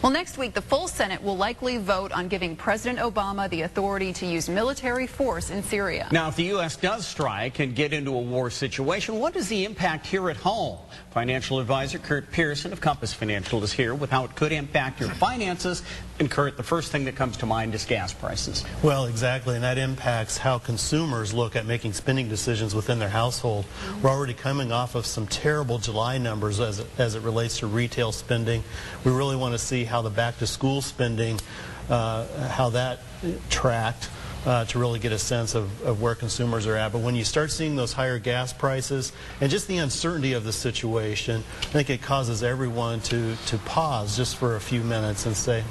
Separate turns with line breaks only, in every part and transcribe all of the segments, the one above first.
Well, next week, the full Senate will likely vote on giving President Obama the authority to use military force in Syria.
Now, if the U.S. does strike and get into a war situation, what is the impact here at home? Financial advisor Kurtis Pearson of Compass Financial is here with how it could impact your finances. And Kurt, the first thing that comes to mind is gas prices.
Well, exactly, and that impacts how consumers look at making spending decisions within their household. We're already coming off of some terrible July numbers as it relates to retail spending. We really want to see how the back-to-school spending, how that tracked. To really get a sense of where consumers are at. But when you start seeing those higher gas prices and just the uncertainty of the situation, I think it causes everyone to pause just for a few minutes and say,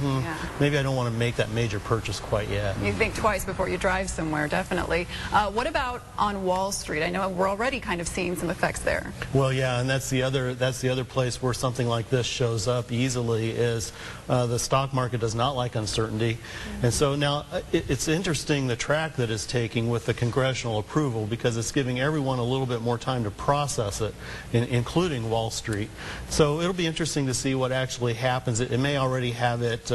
maybe I don't want to make that major purchase quite yet.
You think twice before you drive somewhere, definitely. What about on Wall Street? I know we're already kind of seeing some effects there.
Well, yeah, and that's the other place where something like this shows up easily is the stock market does not like uncertainty. And so now it's interesting the track that is taking with the congressional approval, because it's giving everyone a little bit more time to process it, including Wall Street. So it'll be interesting to see what actually happens. It may already have it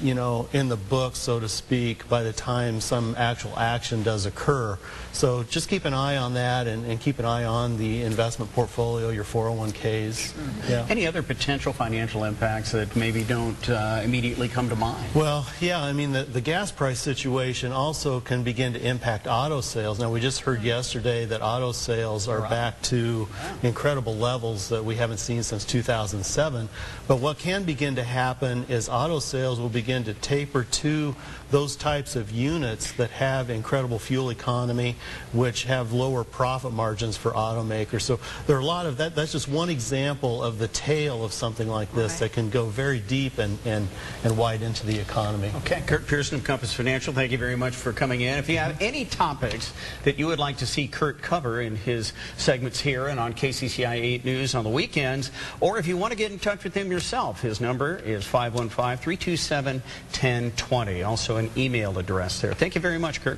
you know, in the book, so to speak, by the time some actual action does occur. So just keep an eye on that and keep an eye on the investment portfolio, your 401ks. Yeah.
Any other potential financial impacts that maybe don't immediately come to mind?
Well, yeah, I mean, the gas price situation also can begin to impact auto sales. Now, we just heard yesterday that auto sales are back to incredible levels that we haven't seen since 2007. But what can begin to happen is auto sales will begin to taper to those types of units that have incredible fuel economy, which have lower profit margins for automakers. So there are a lot of that. That's just one example of the tail of something like this that can go very deep and wide into the economy.
Okay, Kurtis Pearson of Compass Financial, thank you very much for coming in. If you have any topics that you would like to see Kurt cover in his segments here and on KCCI 8 News on the weekends, or if you want to get in touch with him yourself, his number is 515-327-1020. Also an email address there. Thank you very much, Kurt.